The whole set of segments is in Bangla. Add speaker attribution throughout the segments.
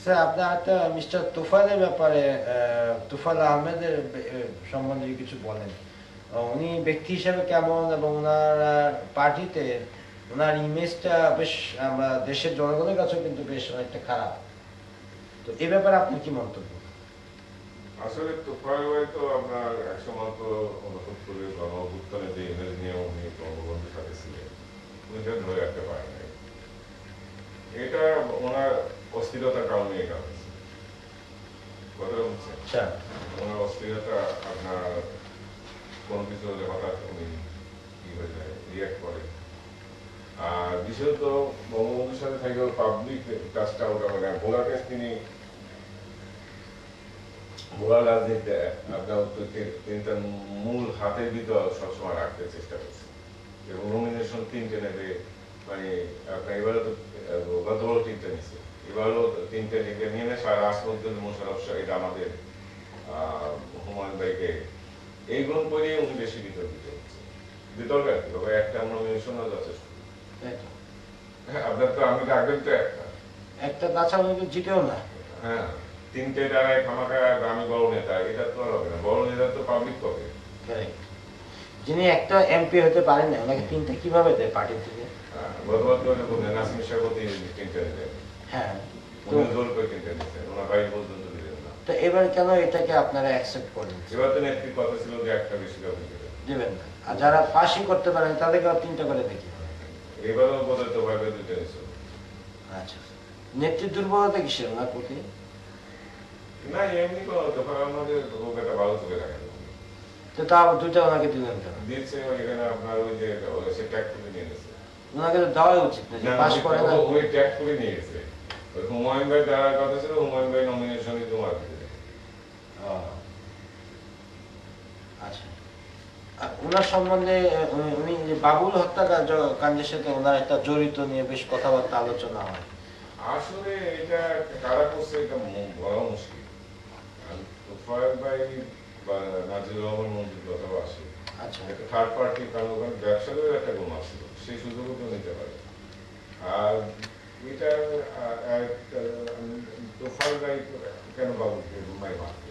Speaker 1: স্যার আপনার একটা মিস্টার তুফাইলের ব্যাপারে তুফাইল আহমেদের সম্বন্ধে কিছু বলেন। উনি ব্যক্তি হিসেবে কেমন এবং ওনার পার্টিতে ওনার ইমেজটা বেশ আমরা দেশের জনগণের কাছেও কিন্তু বেশ অনেকটা খারাপ। তো এই ব্যাপারে আপনার কি মন্তব্য?
Speaker 2: আসলে তোফায়েল ভাই তো আপনার একসময় তো করে গণ-অভ্যুত্থানে যে ইমেজ নিয়ে উনি বঙ্গবন্ধুর সাথে ছিলেন, উনি সেটা ধরে রাখতে পারেন নাই। এটা ওনার অস্থিরতার কারণে এটা হয়েছে। কথা বলছেন, ওনার অস্থিরতা আপনার কোনো কিছু হলে হঠাৎ উনি কি হয়ে যায়, রিয়াক্ট করে। আর বিশেষত বঙ্গবন্ধুর সাথে থাকে পাবলিক কাজটা ওটা মানে ভোলার কাজ তিনি ভোলার রাজনীতিতে আপনার তিনি তার মূল হাতের ভিতর সবসময় রাখতে চেষ্টা করছে এবং নমিনেশন তিনটে নেবে। মানে আপনার এবারও তো গতবারও তিনটে নিচ্ছে, এবারও তিনটে নিয়ে নেয়। সারা রাষ্ট্রপতি মোশাররফ শাহিদ আমাদের হুমায়ুন ভাইকে এইগুলো করে উনি বেশি বিতর্কিত হচ্ছে। বিতর্ক আর কি তবে একটা নমিনেশনও যথেষ্ট। আপনার তো আমি রাখবেন তো
Speaker 1: একটা তাছাড়া জিতেও না।
Speaker 2: হ্যাঁ, তিনটে দ্বারাই খামাখা আমি বড় নেতা, এটা তো হবে না। বড় নেতা তো পাবলিক হবে।
Speaker 1: যিনি একটা এমপি হতে পারেন না, ওনাকে তিনটা কিভাবে দেয় পার্টি থেকে?
Speaker 2: গতবার তো নাসিম সাহেব তিনটে নিতেন।
Speaker 1: হ্যাঁ,
Speaker 2: উনি জোর করে তিনটে নিতেন, ওনার বাড়ি পর্যন্ত দিলেন না।
Speaker 1: তো এবার কেন এটাকে আপনারা অ্যাকসেপ্ট করেন?
Speaker 2: এবার তো নেত্রীর কথা ছিল যে একটা বেশি
Speaker 1: দেবেন না, আর যারা পাশই করতে পারেন তাদেরকে আর তিনটা করে দেখি।
Speaker 2: এবারও বোধহয় তো ভাবে দুইটা নিচ্ছে।
Speaker 1: আচ্ছা, নেত্রীর দুর্বলতা কিসের ওনার প্রতি?
Speaker 2: না এমনি কোনো দোকান আমাদের খুব একটা ভালো চোখে রাখেন।
Speaker 1: তো তা দুইটা ওনাকে দিলেন কেন?
Speaker 2: দিয়েছে এখানে আপনার ওই যে সে ট্যাগ করে নিয়ে গেছে।
Speaker 1: ওনাকে তো দেওয়াই উচিত না, পাস করে না।
Speaker 2: ওই ট্যাগ করে নিয়ে গেছে। ওই হুমায়ুন ভাই দেওয়ার কথা ছিল, হুমায়ুন ভাই নমিনেশনই তোমার দিতে।
Speaker 1: আচ্ছা, ওনার সম্বন্ধে উনি যে বাবুল হত্যাকাণ্ডের সাথে ওনার একটা জড়িত নিয়ে বেশ কথাবার্তা আলোচনা হয়।
Speaker 2: আসলে এটা কারা করছে এটা বলা মুশকিল। তোফায়েল ভাই বা নাজির রহমান মন্দির কথা আসে।
Speaker 1: আচ্ছা,
Speaker 2: একটা থার্ড পার্টি কারণ ওখানে ব্যবসাদের একটা গুণ আছে, সেই সুযোগও তো নিতে পারে। আর এটা তোফায়েল ভাই কেন বাবুকে মাই মারবে?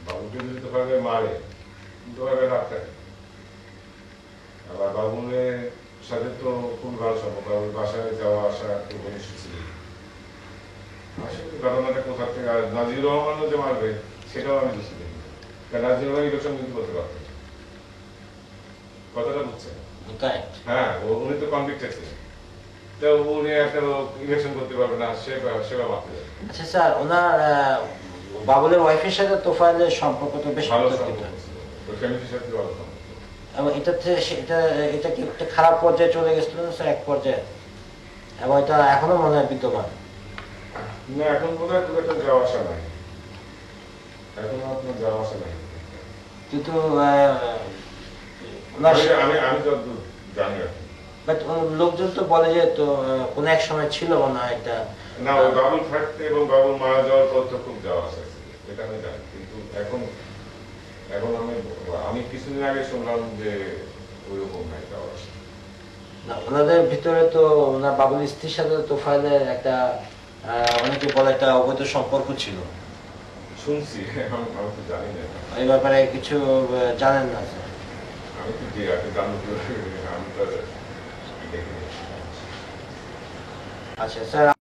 Speaker 2: বাবুকে যদি তোফায়েল ভাই মারে, তোফায়েল ভাই রাখতে আবার বাবুলের সাথে তো খুব ভালো সম্পর্ক, বাবুর বাসায় যাওয়া আসা খুব ঘনিষ্ঠ ছিল। আসলে ঘটনাটা কোথা থেকে, আর নাজির রহমানও যে মারবে সেটাও আমি বুঝতে দেখি। কারণ নাজির রহমান ইলেকশন কিন্তু করতে পারতেন, কথাটা বুঝছেন? হ্যাঁ, উনি তো কনভিক্টেড ছিলেন, তো উনি একটা ইলেকশন করতে পারবে না, সেবা মারতে যাবে।
Speaker 1: আচ্ছা স্যার, ওনার বাবুলের ওয়াইফের সাথে তোফায়েলের সম্পর্ক তো বেশ
Speaker 2: ভালো সম্পর্ক ছিল, ওই ফ্যামিলির সাথে ভালো সম্পর্ক।
Speaker 1: এবং এটা কি একটা খারাপ পর্যায়ে চলে গেছিল না স্যার এক পর্যায়ে, এবং এটা এখনো মনে হয় বিদ্যমান?
Speaker 2: না, এখন বোধহয় খুব একটা যাওয়া আসা নাই, এখন আপনার যাওয়া আসা নাই।
Speaker 1: কিন্তু
Speaker 2: আমি তো জানি আর
Speaker 1: বাট লোকজন তো বলে যে তো কোন এক সময় ছিল মনে হয় এটা।
Speaker 2: না, ওই বাবুল থাকতে এবং বাবুল মারা যাওয়ার পর তো খুব যাওয়া আসা ছিল, এটা আমি জানি। কিন্তু এখন এখন আমি কিছুদিন আগে শুনলাম যে ওইরকম নাই যাওয়া আসা।
Speaker 1: না, ওনাদের ভিতরে তো ওনার বাবুল স্ত্রীর সাথে তোফায়েলের একটা অনেকে বলে একটা অবৈধ সম্পর্ক ছিল,
Speaker 2: শুনছি। আমি তো জানি না,
Speaker 1: এই ব্যাপারে কিছু জানেন না স্যার?
Speaker 2: আমি তো যে আপনি জানবো কিভাবে, আমি তো দেখিনি।
Speaker 1: আচ্ছা স্যার।